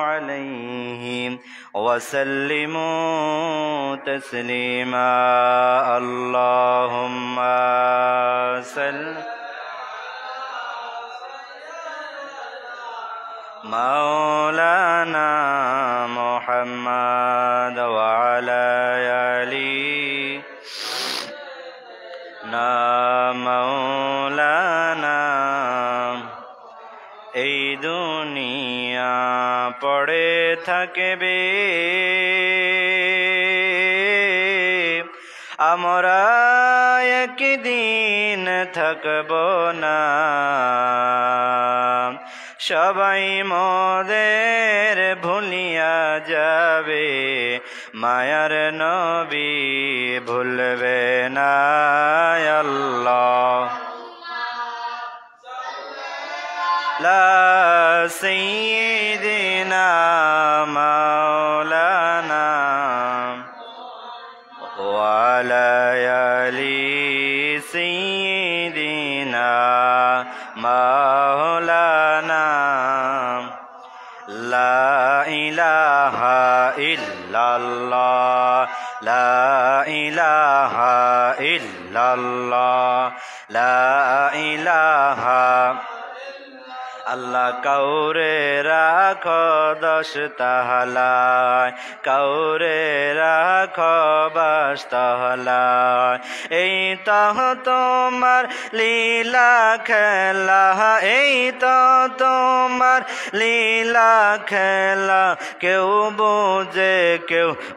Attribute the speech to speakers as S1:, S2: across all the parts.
S1: عليه وسلموا تسليما اللهم صل مولانا محمد وعلى آله مولانا এই দুনিয়া পড়ে থাকবে আমরা একদিন থাকব না সবাই মোদের ভুলিয়া যাবে মায়ার নবী ভুলবে না আল্লাহ লা সাইয়্যিদিনা মাওলানা ওয়া আলা আলি সাইয়্যিদিনা মাওলানা লা ইলাহা ইল্লাল্লাহ লা ইলাহা ইল্লাল্লাহ লা ইলাহা আল্লাহ কাউরে রাখো 10 তাহলায় কাউরে রাখো 22 তাহলায় এই তো তোমার লীলা খেলা এই তো তোমার লীলা খেলা কেউ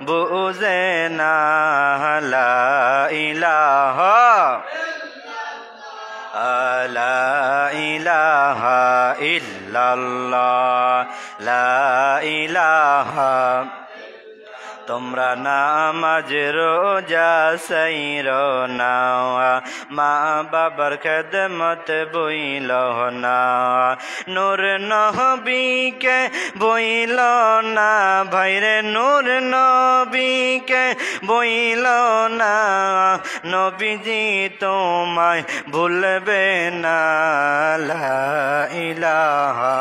S1: বুঝে না লা ইলাহা লা ইলাহা ইল্লাল্লাহ লা ইলাহা তোমরা নামাজ রোজা সাইরো না মা বাবার খেদমত বইল না নূর নবীকে বইল না ভাইরে নূর নবীকে বইল না নবীজি তোমায় ভুলবে না লা ইলাহা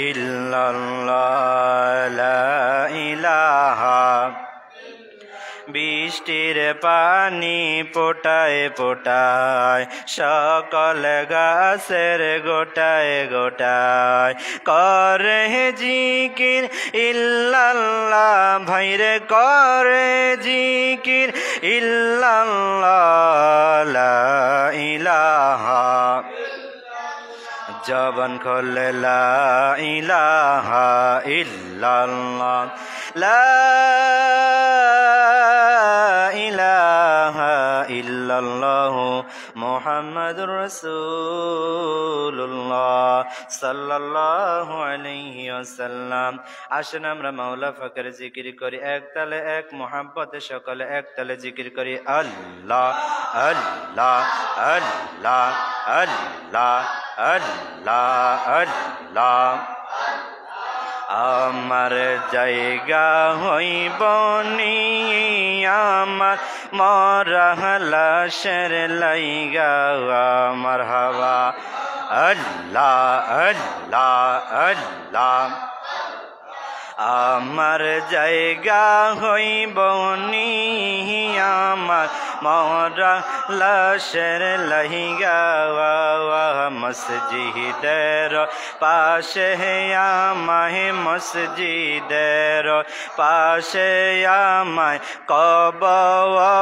S1: ইল্লাল্লাহ লা ইলাহা বৃষ্টির পানি পোটায় পোটায় সকল গাছের গোটায় গোটায় করে জিকির ইল্লাল্লাহ ভাইরে করে জিকির ইল্লাল্লাহ লা ইলাহা জবান খোলে লা ইলাহা ইল্লাল্লাহ লা ইলাহা ইল্লাল্লাহ মুহাম্মাদুর রাসূলুল্লাহ সাল্লাল্লাহু আলাইহি ওয়াসাল্লাম আসেন আমরা মাওলা ফাকের জিকির করি এক তালে এক মোহাব্বতে সকলে এক তালে জিকির করি আল্লাহ আল্লাহ আল্লাহ আল্লাহ আল্লাহ আল্লাহ আমার জায়গা হইব নি আমার মরহলাশের লাইগা আমার হাওয়া আল্লাহ আল্লাহ আল্লাহ আমার জায়গা হইব নি আমার মরা লাশের লাইগা মসজিদের পাশে আমায় মসজিদের পাশে আমায় কবর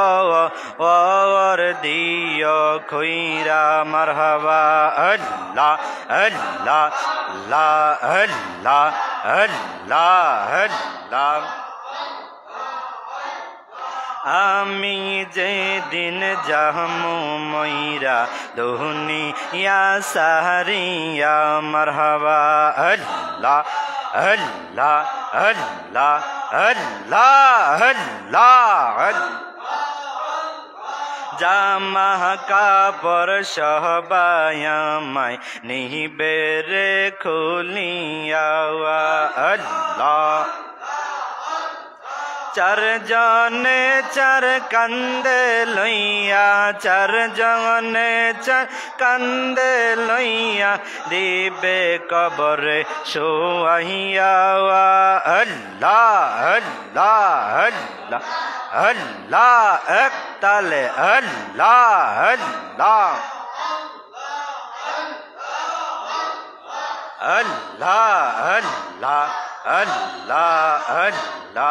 S1: দিও খুইরা মারহাবা আল্লাহ আল্লাহ আল্লাহ আল্লাহ আল্লাহ আমি যেদিন যাহমু ময়রা দুনিয়া সারিয়া মারহাবা আল্লাহ আল্লাহ আল্লাহ আল্লাহ আল্লাহ জামা কাপড় সহবায়ামায় নিবে রে খুলিয়া আল্লাহ চার জনে চার কান্দে লইয়া, চার জনে চার কান্দে লইয়া, দিবে কবরে শোয়াইয়া। আল্লাহ আল্লাহ আল্লাহ আল্লাহ, এক তালে আল্লাহ আল্লাহ আল্লাহ আল্লাহ আল্লাহ আল্লাহ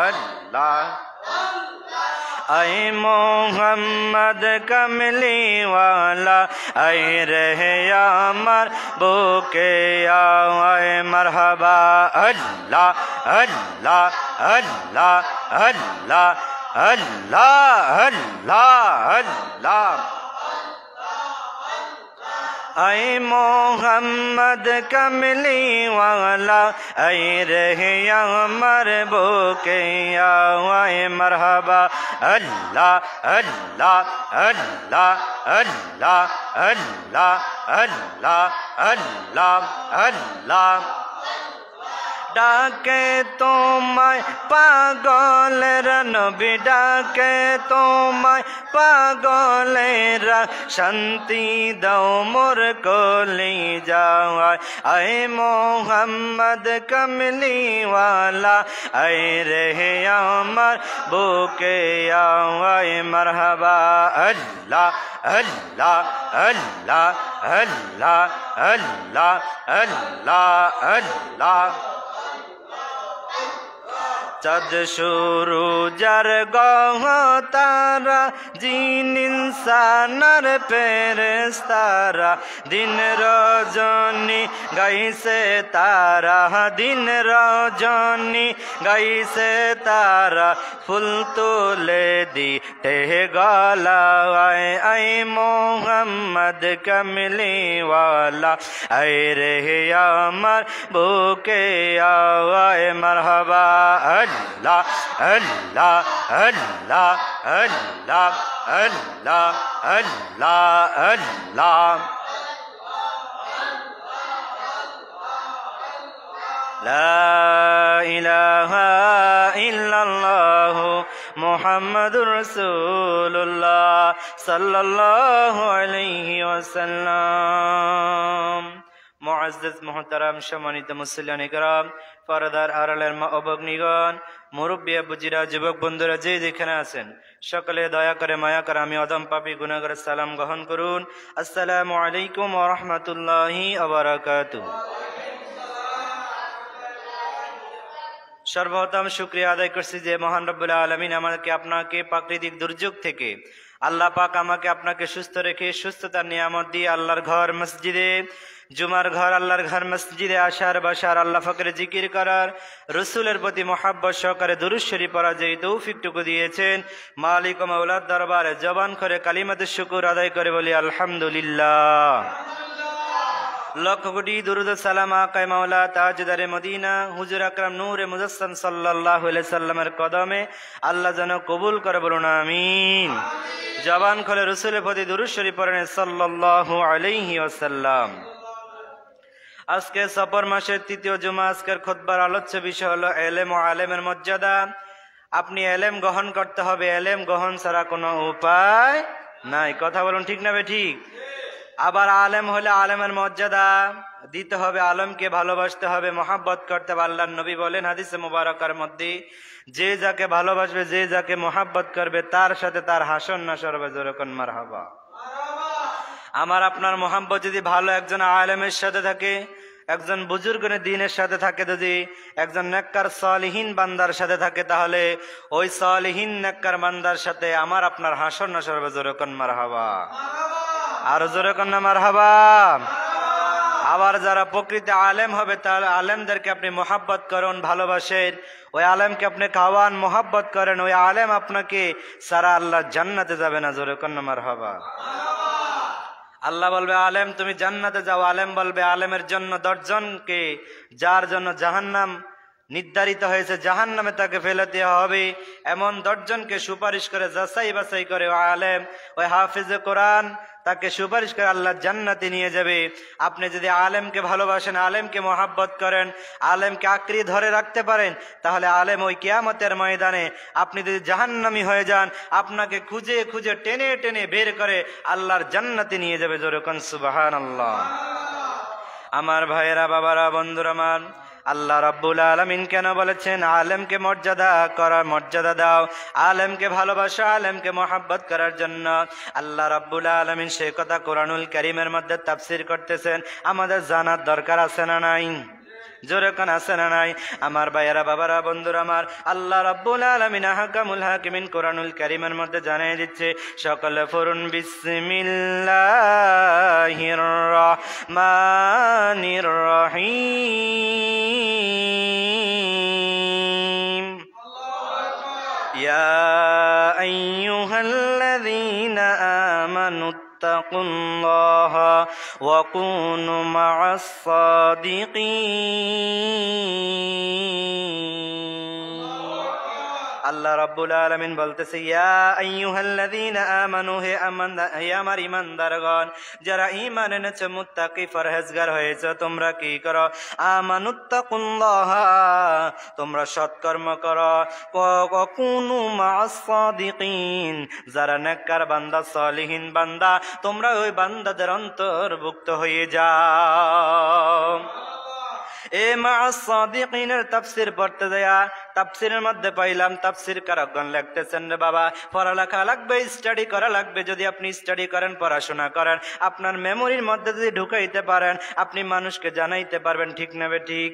S1: আল্লাহ। আয় মোহাম্মদ কমলি ওয়ালা, আয় রে আমার বুকে আয় মারহাবা। আল্লাহ আল্লাহ আল্লাহ আল্লাহ আল্লাহ আল্লাহ আল্লাহ। আয় মোহাম্মদ কমলি ওয়ালা, আয় রে আমার বুকে আয় মারহাবা। আল্লাহ আল্লাহ আল্লাহ আল্লাহ আল্লাহ আল্লাহ আল্লাহ আল্লাহ। ডাকে তোমায় পাগলেরা নবী, ডাকে তোমায় পাগলেরা, শান্তি দাও মোর কলি যাওয়ায়। আয় মোহাম্মদ কমলি ওয়ালা, আয় রে আমার বুকে আয় মারহাবা। আল্লাহ আল্লাহ আল্লাহ আল্লাহ আল্লাহ আল্লাহ আল্লাহ। চাঁদ শুরু যার গহ তারা, জিন ইনসানার ফেরেশতারা, দিন রজনী গাইছে তারা, দিন রজনী গাইছে তারা, ফুল তুলে দিতে গলায়। আয় মোহাম্মদ কমলি ওয়ালা, আয় রে আমার বুকে আয় মারহাবা। আল্লাহ আল্লাহ আল্লাহ আল্লাহ আল্লাহ আল্লাহ আল্লাহ। লা ইলাহা ইল্লাল্লাহ মুহাম্মাদুর রাসূলুল্লাহ সাল্লাল্লাহু আলাইহি ওয়াসাল্লাম। মুআজ্জাজ মুহতারাম সম্মানিত মুসল্লিয়ান ইকরাম, পর্দার আড়ালের মা ও ভগ্নীগণ, মুরব্বী বুজিরা, যুবক বন্ধুরা যে যেখানে আছেন, সকলে দয়া করে মায়া করে আমি অদম পাপী গুনাহগার সালাম গ্রহণ করুন। আসসালামু আলাইকুম ওয়া রাহমাতুল্লাহি ওয়া বারাকাতুহু। সর্বপ্রথম শুকরিয়া আদায় করছি যে মহান রব্বুল আলামিন আমাকে আপনাকে প্রাকৃতিক দুর্যোগ থেকে আল্লাহ পাক আমাকে আপনাকে সুস্থ রেখে সুস্থতার নিয়ামত দিয়ে আল্লাহর ঘর মসজিদে, জুমার ঘর আল্লাহর ঘর মসজিদে আসার বসার, আল্লাহ পাকের জিকির করার, রসুলের প্রতি মহাব্বত সহকারে দুরূদ শরীফ পড়ার যে তৌফিকটুকু দিয়েছেন, মালিক ও মাওলার দরবারে জবান করে কালিমাতে শুকর আদায় করে বলি আলহামদুলিল্লাহ। লক্ষ কোটি দুরুদ সালাম আকায়ে মাওলা তাজদারে মদিনা হুজুর আকরাম নূরে মুজাসসাম সাল্লাল্লাহু আলাইহি সাল্লামের কদমে আল্লাহ যেন কবুল করে, বলুন আমিন। জবান খুলে রাসূলের প্রতি দুরূদ শরীফ পড়েন সাল্লাল্লাহু আলাইহি ওয়াসাল্লাম। আজকে সফর মাসের তৃতীয় জুমা। আজকের খুতবার আলোচ্য বিষয় হলো ইলম ও আলেমের মর্যাদা। আপনি ইলম গ্রহণ করতে হবে, ইলম গ্রহণ ছাড়া কোনো উপায় নাই। কথা বলুন ঠিক না বে ঠিক? আবার আলেম হলে আলেমের মর্যাদা দিতে হবে, আলেমকে ভালোবাসতে হবে, মহাব্বত করতে হবে। আল্লাহর নবী বলেন হাদিসে মুবারকার মধ্যে, যে যাকে ভালোবাসবে, যে যাকে মহাব্বত করবে, তার সাথে তার হাসর নাসর হবে। যেরকম মারহাবা। আমার আপনার মহাব্বত যদি ভালো একজন আলেমের সাথে থাকে, একজন বুজুর্গের দ্বীনের সাথে থাকে, যদি একজন নেককার সালিহিন বান্দার সাথে থাকে, তাহলে ওই সালিহিন নেককার বান্দার সাথে আমার আপনার হাসর নাসর হবে। যেরকম মারহাবা। আর জোরে কন্যা মারহাবা। আবার যারা প্রকৃত আলেম হবে, তার আলেমদেরকে আপনি মহাব্বত করুন, ভালোবাসেন, ওই আলেমকে আপনি খাওয়ান, মহাব্বত করেন, ওই আলেম আপনাকে সারা আল্লাহ জান্নাতে যাবে না। জোরে কন্যা মারহাবা। আল্লাহ বলবে আলেম তুমি জান্নাতে যাও, আলেম বলবে আলেমের জন্য 10 জনকে, যার জন্য জাহান্নাম নির্ধারিত হয়েছে, জাহান্নামে তাকে ফেলে দেওয়া হবে, এমন 10 জনকে সুপারিশ করে যাচাই বাছাই করে ওই আলেম, ওই হাফিজে কোরআন, তাকে সুপারিশ করে আল্লাহ জান্নাতে নিয়ে যাবে। আপনি যদি আলেমকে ভালোবাসেন, আলেমকে মহাব্বত করেন, আলেমকে আঁকড়ে ধরে রাখতে পারেন, তাহলে আলেম ওই কিয়ামতের ময়দানে আপনি যদি জাহান্নামী হয়ে যান, আপনাকে খুঁজে খুঁজে টেনে টেনে বের করে আল্লাহর জান্নাতে নিয়ে যাবে। জোরে কোন সুবহানাল্লাহ। আমার ভাইয়েরা, বাবারা, বন্ধুরা আমার, আল্লাহ রাব্বুল আলামিন কেন বলেছেন আলেমকে মর্যাদা দাও, আলেমকে ভালোবাসো, আলেমকে মহব্বত করার জন্য? আল্লাহ রাব্বুল আলামিন সেই কথা কোরআনুল কারীমের মধ্যে তাফসীর করতেছেন। আমাদের জানার দরকার আছে না নাই? জোরে কোন আছে না নাই? আমার ভাইয়েরা, বাবারা, বন্ধুরা আমার, আল্লাহ রাব্বুল আলামিন আহকামুল হাকিমিন কোরআনুল কারীমের মধ্যে জানিয়ে দিচ্ছে, সকলে পড়ুন বিসমিল্লাহির রহমানির রহিম। ইয়া আইয়ুহাল্লাযীনা আমানু ইত্তাকুল্লাহা ওয়া কুনু মা'আস সাদিকিন। আল্লাহ রাব্বুল আলামিন বলতেছে, ইয়া আইয়ুহাল্লাযীনা আমানু, হে আমার ঈমানদারগণ, যারা ঈমান এনেছে, মুত্তাকি পরহেজগার হয়েছে, তোমরা কি করো? আমানুত্তাকুল্লাহা, তোমরা সৎকর্ম করো। ওয়া কুনু মা'আস সাদিকিন, যারা নেককার বান্দা, সালিহিন বান্দা, তোমরা ওই বান্দাদের অন্তর্ভুক্ত হয়ে যাও। এ মা'আস সাদিকিনের তাফসীর পড়তে যায়া তাফসীরের মধ্যে পাইলাম, তাফসীর কারকগণ লিখতেছেন, রে বাবা, পড়ালেখা লাগবে, স্টাডি করা লাগবে। যদি আপনি স্টাডি করেন, পড়াশোনা করেন, আপনার মেমোরির মধ্যে যদি ঢুকাইতে পারেন, আপনি মানুষকে জানাইতে পারবেন। ঠিক না বে ঠিক?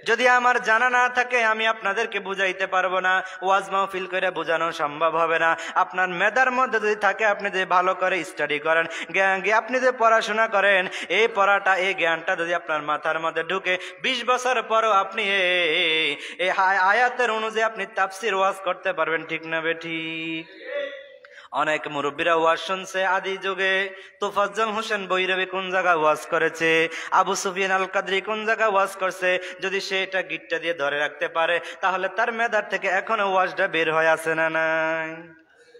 S1: যদি আমার জানা না থাকে, আমি আপনাদেরকে বুঝাইতে পারবো না, ওয়াজ মাহফিল করে বোঝানো সম্ভব হবে না। আপনার মেধার মধ্যে যদি থাকে, আপনি যদি ভালো করে স্টাডি করেন, আপনি যদি পড়াশোনা করেন, এই পড়াটা, এই জ্ঞানটা যদি আপনার মাথার মধ্যে ঢুকে, 20 বছর পরও আপনি এই আয়াতের অনুযায়ী আপনি তাফসীর ওয়াজ করতে পারবেন। ঠিক না বে ঠিক? অনেক মুরব্বীরা ওয়াজ শুনছে আদি যুগে। তোফাজ্জল হোসেন বৈরবী কোন জায়গায় ওয়াজ করেছে, আবু সুফিয়ান আল কাদরি কোন জায়গায় ওয়াজ করছে, যদি সে এটা গিটটা দিয়ে ধরে রাখতে পারে, তাহলে তার মেধার থেকে এখনো ওয়াজটা বের হয়ে আছে না নাই?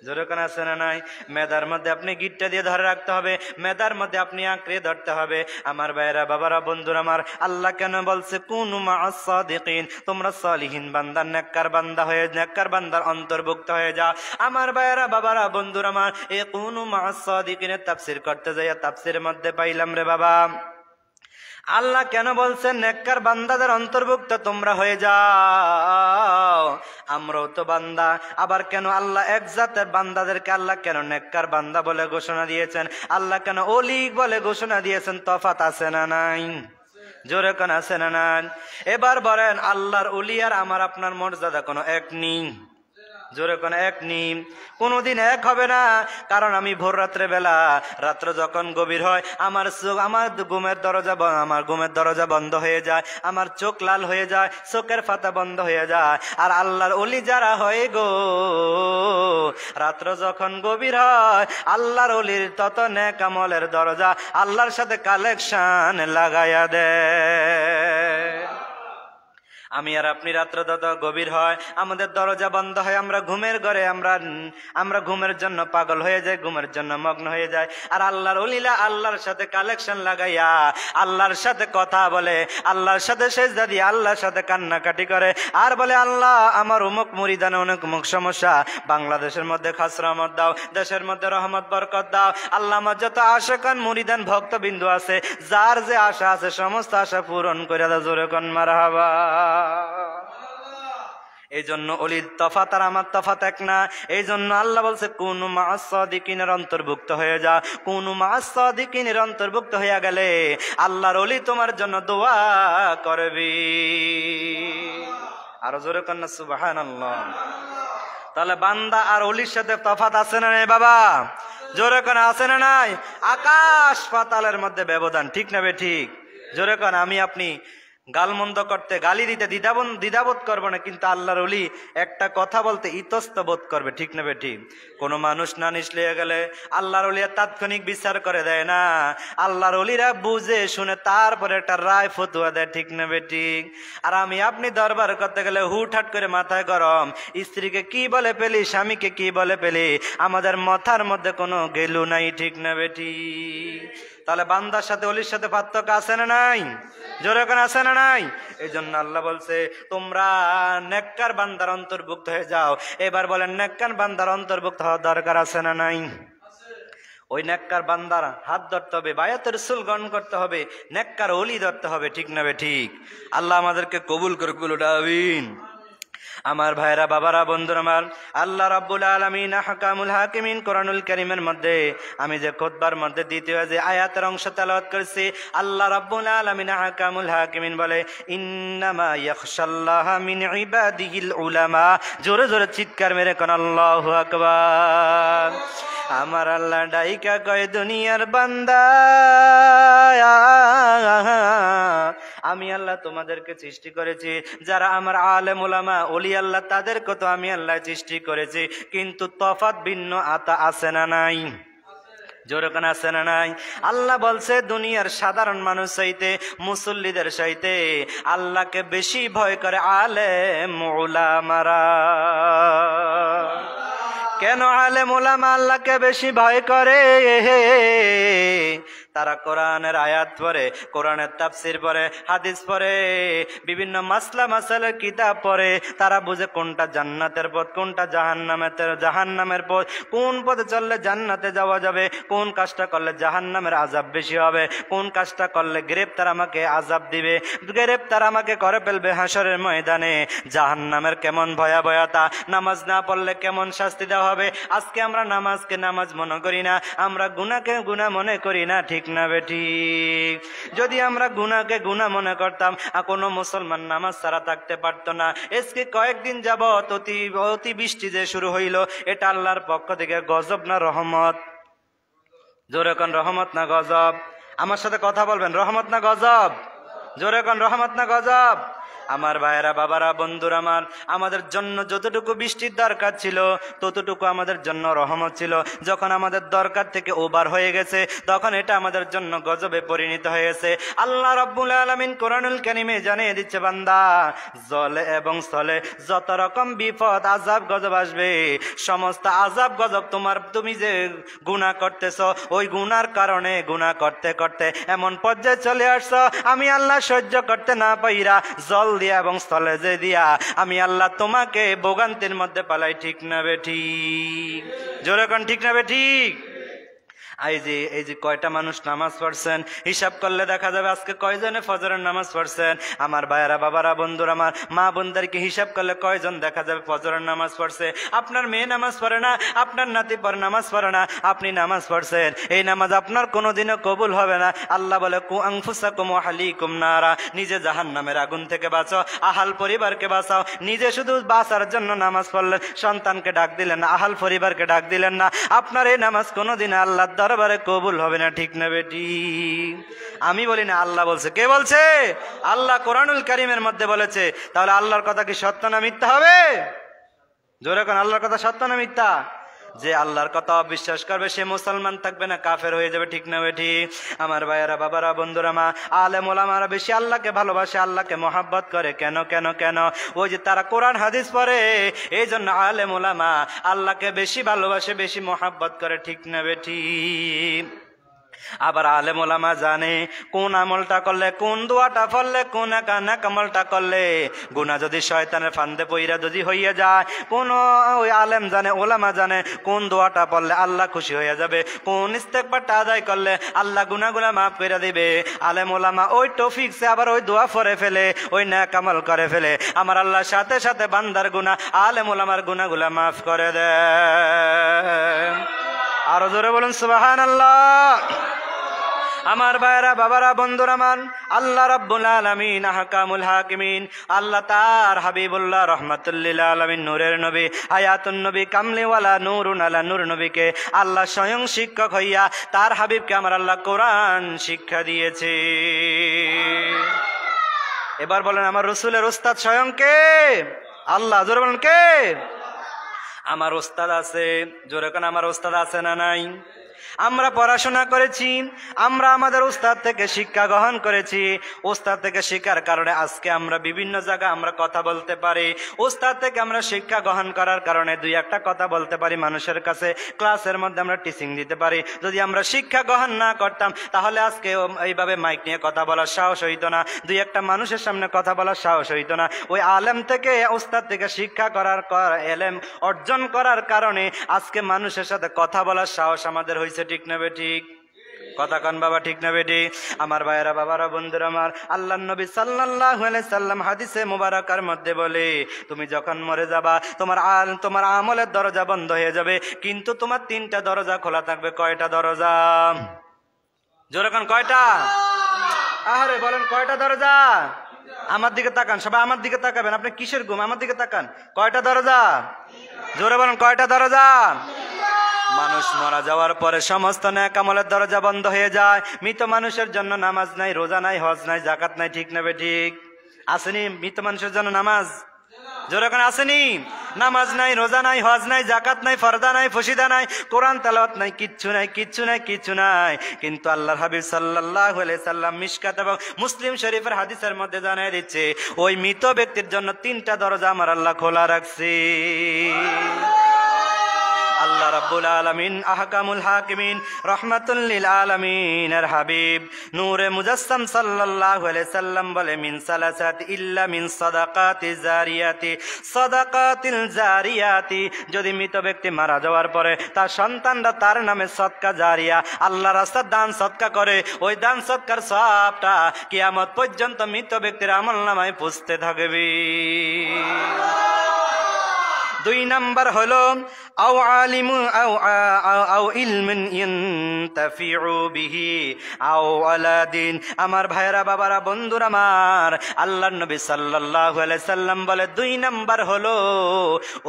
S1: যেরকম আছে না নাই? মেধার মধ্যে আপনি গিটটা দিয়ে ধরে রাখতে হবে, মেধার মধ্যে আপনি আঁকড়ে ধরতে হবে। আমার ভাইয়েরা, বাবারা, বন্ধুরা আমার, আল্লাহ কেন বলছে কুনু মা'আস সাদিকিন, তোমরা সালিহিন বান্দা, নেককার বান্দা হয়ে, নেককার বান্দার অন্তর্ভুক্ত হয়ে যাও। আমার ভাইয়েরা, বাবারা, বন্ধুরা আমার, এই কুনু মা'আস সাদিকিনের তাফসীর করতে যাইয়া তাফসীরের মধ্যে পাইলাম, রে বাবা, আল্লাহ কেন বলছেন নেককার বান্দাদের অন্তর্ভুক্ত তোমরা হয়ে যাও? আমরাও তো বান্দা। আবার কেন আল্লাহ এক জাতের বান্দাদেরকে আল্লাহ কেন নেককার বান্দা বলে ঘোষণা দিয়েছেন? আল্লাহ কেন ওলি বলে ঘোষণা দিয়েছেন? তফাৎ আছে না নাই? জোরে কোন আছে না নাই? এবার বলেন, আল্লাহর ওলি আর আমার আপনার মর্যাদা কোনো এক নেই? জোরে কোন এক নেই? কোনদিন এক হবে না। কারণ আমি ভোর রাত্রে বেলা, রাত্র যখন গভীর হয়, আমার ঘুমের দরজা বন্ধ হয়ে যায়, আমার চোখ লাল হয়ে যায়, চোখের পাতা বন্ধ হয়ে যায়। আর আল্লাহর ওলি যারা হয় গো, রাত্র যখন গভীর হয়, আল্লাহর ওলির তত নেক আমলের দরজা আল্লাহর সাথে কালেকশন লাগাইয়া দেয়। আমি আর আপনি রাত্র যত গভীর হয়, আমাদের দরজা বন্ধ হয়, আমরা ঘুমের ঘরে, আমরা ঘুমের জন্য পাগল হয়ে যাই, ঘুমের জন্য মগ্ন হয়ে যায়। আর আল্লাহর ওলিরা আল্লাহর সাথে কালেকশন লাগাইয়া আল্লাহর সাথে কথা বলে, আল্লাহর সাথে সেজদা দিয়ে আল্লাহর সাথে কান্নাকাটি করে, আর বলে, আল্লাহ আমার অমুক মুরিদানে অনেক অমুক সমস্যা, বাংলাদেশের মধ্যে খাস রহমত দাও, দেশের মধ্যে রহমত বরকত দাও। আল্লাহ আমার যত আশাকান মুরিদান ভক্তবিন্দু আছে, যার যে আশা আছে সমস্ত আশা পূরণ করে দাও। জোরে কোন মারহাবা। এই জন্য অলির তফাত আর আমার তফাত এক না। এই জন্য আল্লাহ বলছে কুনু মা'আস সাদিকিনের অন্তর্ভুক্ত হয়ে যা। কুনু মা'আস সাদিকিনের অন্তর্ভুক্ত হয়ে গেলে আল্লাহর ওলি তোমার জন্য দোয়া করবে। আরো জোরে কন্যা সুবহানাল্লাহ। তাহলে বান্দা আর ওলির সাথে তফাত আছে না নাই বাবা? জোরে কোন আছে না নাই? আকাশ পাতালের মধ্যে ব্যবধান। ঠিক না বে ঠিক? জোরে কোন। আমি আপনি গালমন্দ করতে, গালি দিতে দ্বিধাবোধ করবে না, কিন্তু আল্লাহর ওলি একটা কথা বলতে ইতস্ত বোধ করবে, ঠিক না বেঠিক? কোনো মানুষ নালিশ লিয়ে গেলে আল্লাহর ওলিরা তাৎক্ষণিক বিচার করে দেয় না, আল্লাহর ওলিরা বুঝে শুনে তারপরে একটা রায় ফতুয়া দেয়, ঠিক না বেঠিক? আর আমি আপনি দরবার করতে গেলে হুটহাট করে মাথায় গরম, স্ত্রীকে কি বলে পেলি, স্বামীকে কি বলে পেলি, আমাদের মাথার মধ্যে কোনো গেলু নাই, ঠিক না বেঠিক? তাহলে বান্দার সাথে ওলির সাথে পার্থক্য আছে না নাই? জোরে কোন আছে না নাই? এই জন্য আল্লাহ বলছে তোমরা নেককার বান্দার অন্তর্ভুক্ত হয়ে যাও। এবার বলেন নেককার বান্দার অন্তর্ভুক্ত হওয়ার দরকার আছে না নাই? ওই নেককার বান্দার হাত ধরতে হবে, বায়াতের রাসূল গ্রহণ করতে হবে, নেককার ওলি ধরতে হবে, ঠিক না ঠিক? আল্লাহ আমাদেরকে কবুল করুক, আমিন। আমার ভাইরা, বাবারা, বন্ধুরা আমার, আল্লাহ রাব্বুল আলামিন আহকামুল হাকিমিন কোরআনুল কারীমের মধ্যে আমি যে খুতবার মধ্যে দ্বিতীয় যে আয়াতের অংশ তেলাওয়াত করেছি, আল্লাহ রাব্বুল আলামিন আহকামুল হাকিমিন বলে ইন্নামা ইয়াখশাল্লাহা মিন ইবাদিহিল উলামা। জোরে জোরে চিৎকার মেরে কোন আল্লাহু আকবার। আমার আল্লাহ ডাইকা কয় দুনিয়ার বান্দা, আমি আল্লাহ তোমাদেরকে সৃষ্টি করেছি, যারা আমার আলেম উলামা ওলি আল্লাহ তাদেরকে তো আমি আল্লাহ সৃষ্টি করেছি, কিন্তু তফাৎ ভিন্ন আতা আছে না নাই? জোরকান আছে না নাই? আল্লাহ বলছে দুনিয়ার সাধারণ মানুষ চাইতে, মুসল্লিদের চাইতে আল্লাহকে বেশি ভয় করে আলেম উলামারা। কেন আলেম উলামা আল্লাহকে বেশি ভয় করে? তারা কোরআনের আয়াত পড়ে, কোরআনের তাফসির পড়ে, হাদিস পড়ে, বিভিন্ন মাসলা মাসালের কিতাব পড়ে। তারা বুঝে কোনটা জান্নাতের পথ, কোনটা জাহান্নামের পথ, কোন পথে চললে জান্নাতে যাওয়া যাবে, কোন কাজটা করলে জাহান্নামের আযাব বেশি হবে, কোন কাজটা করলে গ্রেপ্তার আমাকে আযাব দিবে, গ্রেপ্তার আমাকে করে ফেলবে হাসরের ময়দানে, জাহান্নামের কেমন ভয়াবহতা, নামাজ না পড়লে কেমন শাস্তি দেওয়া হবে। আজকে আমরা নামাজকে নামাজ মনে করি না, আমরা গুনাহকে গুনাহ মনে করি না, ঠিক না বেঠিক? যদি আমরা গুনাহকে গুনাহ মনে করতাম, কোনো মুসলমান নামাজ ছাড়া থাকতে পারতো না। আজকে কয়েকদিন যাবত অতি বৃষ্টি যে শুরু হইল, এটা আল্লাহর পক্ষ থেকে গজব না রহমত? জোরে কোন রহমত না গজব? আমার সাথে কথা বলবেন, রহমত না গজব? জোরে কোন রহমত না গজব? আমার ভাইয়েরা, বাবারা, বন্ধুরা আমার, আমাদের জন্য যতটুকু বৃষ্টির দরকার ছিল ততটুকু আমাদের জন্য রহমত ছিল। যখন আমাদের দরকার থেকে ওভার হয়ে গেছে, তখন এটা আমাদের জন্য গজবে পরিণত হয়েছে। আল্লাহ রাব্বুল আলামিন কোরআনুল কারীমে জানিয়ে দিচ্ছে, বান্দা জলে এবং স্থলে যত রকম বিপদ আযাব গজব আসবে, সমস্ত আযাব গজব তুমি যে গুনাহ করতেছো, ওই গুনার কারণে গুনাহ করতে করতে এমন পর্যায়ে চলে আসছো, আমি আল্লাহ সহ্য করতে না পাইরা জল দিয়া এবং স্থলে যে দিয়া আমি আল্লাহ তোমাকে ভোগান্তির মধ্যে পালাই, ঠিক না বেঠিক? জোরে কোন ঠিক না বেঠিক? এই যে কয়টা মানুষ নামাজ পড়ছেন, হিসাব করলে দেখা যাবে আজকে কয়জনে ফজরের নামাজ পড়ছেন। আমার ভাইয়েরা, বাবারা, বন্ধুরা আমার, মা বোনদেরকে হিসাব করলে কয়জন দেখা যাবে ফজরের নামাজ পড়ছে। আপনার মেয়ে নামাজ পড়ে না, আপনার নাতি পড়ে নামাজ পড়ে না, আপনি নামাজ পড়ছেন, এই নামাজ আপনার কোনোদিনও কবুল হবে না। আল্লাহ বলে কু আনফুসাকুম ওয়া আহলিকুম নারা, নিজে জাহান্নামের আগুন থেকে বাঁচাও, আহাল পরিবারকে বাঁচাও। নিজে শুধু বাঁচার জন্য নামাজ পড়লেন, সন্তানকে ডাক দিলেন না, আহাল পরিবারকে ডাক দিলেন না, আপনার এই নামাজ কোনোদিন আল্লাহ দরবারে কবুল হবে না, ঠিক না বেটি? আমি বলি না, আল্লাহ বলছে। কে বলছে? আল্লাহ কোরআনুল কারীমের মধ্যে বলেছে। তাহলে আল্লাহর কথা কি সত্য না মিথ্যা হবে? জোরে কোন, আল্লাহর কথা সত্য না মিথ্যা? যে আল্লাহর কথা অবিশ্বাস করবে সে মুসলমান থাকবে না, কাফের হয়ে যাবে, ঠিক না বেটি? আমার ভাইয়েরা, বাবারা, বন্ধুরা মা, আলেম ওলামারা বেশি আল্লাহকে ভালোবাসে, আল্লাহকে মহাব্বত করে। কেন কেন কেন? ওই যে তারা কোরআন হাদিস পড়ে, এই জন্য আলেম ওলামা আল্লাহকে বেশি ভালোবাসে, বেশি মহাব্বত করে, ঠিক না বেটি? আবার আলেম ওলামা জানে কোন আমলটা করলে, কোন দোয়াটা পড়লে, কোন আমলটা করলে গুনাহ যদি শয়তানের ফান্দে পইরা যদি হইয়া যায়, কোন ওই আলেম জানে, ওলামা জানে কোন দোয়াটা পড়লে আল্লাহ খুশি হয়ে যাবে, কোন ইস্তেগফারটা আদায় করলে আল্লাহ গুনাহগুলো মাফ করে দিবে। আলেম ওলামা ওই টপিকসে আবার ওই দোয়া পড়ে ফেলে, ওই নেক আমল করে ফেলে, আমার আল্লাহ সাথে সাথে বান্দার গুনাহ, আলেম ওলামার গুনাহগুলো মাফ করে দেয়। আরো জোরে বলুন সুবহানাল্লাহ। আমার ভাইরা, বাবারা, বন্ধুরা আমার, আল্লাহ রাব্বুল আলামিন আহকামুল হাকিমিন, আল্লাহ তার হাবিবুল্লাহ রাহমাতুল লিল আলামিন নূরের নবী, হায়াতুন নবী, কামলিওয়ালা নূরুন আলা নূর নবীকে আল্লাহ স্বয়ং শিক্ষক হইয়া তার হাবিবকে আমার আল্লাহ কোরআন শিক্ষা দিয়েছে। এবার বলেন আমার রসুলের ওস্তাদ স্বয়ং কে? আল্লাহ। জোরে বলেন কে? আমার ওস্তাদ আছে। জোরে কোন আমার ওস্তাদ আছে না নাই? আমরা পড়াশোনা করেছি, আমরা আমাদের উস্তাদ থেকে শিক্ষা গ্রহণ করেছি। উস্তাদ থেকে শিক্ষার কারণে আজকে আমরা বিভিন্ন জায়গায় আমরা কথা বলতে পারি। উস্তাদ থেকে আমরা শিক্ষা গ্রহণ করার কারণে দুই একটা কথা বলতে পারি মানুষের কাছে, ক্লাসের মধ্যে আমরা টিচিং দিতে পারি। যদি আমরা শিক্ষা গ্রহণ না করতাম তাহলে আজকে এইভাবে মাইক নিয়ে কথা বলার সাহস হইতো না, দুই একটা মানুষের সামনে কথা বলার সাহস হইতো না। ওই আলেম থেকে, উস্তাদ থেকে শিক্ষা করার এলেম অর্জন করার কারণে আজকে মানুষের সাথে কথা বলার সাহস আমাদের হয়েছে। ঠিক না বেঠিক? কথা কন বাবা, ঠিক না বেঠিক? আমার ভাইয়েরা, বাবারা, বন্ধুরা আমার, আল্লাহর নবী সাল্লাল্লাহু আলাইহি সাল্লাম হাদিসে মুবারাকার মধ্যে বলে, তুমি যখন মরে যাবা তোমার আমলের দরজা বন্ধ হয়ে যাবে, কিন্তু তোমার তিনটা দরজা খোলা থাকবে। কয়টা দরজা? জোরে কোন কয়টা? আরে বলেন কয়টা দরজা? আমার দিকে তাকান, সবাই আমার দিকে তাকাবেন। আপনি কিসের ঘুম? আমার দিকে তাকান। কয়টা দরজা? জোরে বলেন কয়টা দরজা? মানুষ মারা যাওয়ার পরে সমস্ত নেক আমলের দরজা বন্ধ হয়ে যায়। মৃত মানুষের জন্য নামাজ নাই, রোজা নাই, হজ নাই, যাকাত নাই। ঠিক না বেঠিক? আসেনি মৃত মানুষের জন্য নামাজ? জোরে কোন আসেনি? নামাজ নাই, রোজা নাই, হজ নাই, জাকাত নাই, ফরদা নাই, ফসিদা নাই, কোরআন তেলাওয়াত নাই, কিচ্ছু নাই, কিচ্ছু নাই, কিচ্ছু নাই। কিন্তু আল্লাহর হাবিব সাল্লাল্লাহু আলাইহি সাল্লাম মিশকাত এবং মুসলিম শরীফের হাদিসের মধ্যে জানায় দিচ্ছে, ওই মৃত ব্যক্তির জন্য তিনটা দরজা আমার আল্লাহ খোলা রাখছে। আল্লাহ রাব্বুল আলামিন, আহকামুল হাকিমিন, রাহমাতুল লিল আলামিনের হাবিব নূরে মুজাসসাম সাল্লাল্লাহু আলাইহি সাল্লাম বলে, মিন সালাসাত ইল্লা মিন সাদাকাতি জারিয়াতি, সাদাকাতিল জারিয়াতি। যদি মৃত ব্যক্তি মারা যাওয়ার পরে তার সন্তানরা তার নামে সদকা জারিয়া, আল্লাহর রাস্তায় দান সদকা করে, ওই দান সদকার সওয়াবটা কিয়ামত পর্যন্ত মৃত ব্যক্তির আমলনামায় পৌঁছতে থাকবে। দুই নাম্বার হলো আও আলিমু আও ইলমিন ইয়ানতাফিউ বিহি আও আলাদিন। আমার ভাইরা, বাবারা, বন্ধুরা আমার, আল্লাহর নবী সাল্লাল্লাহু আলাইহি সাল্লাম বলে, দুই নাম্বার হলো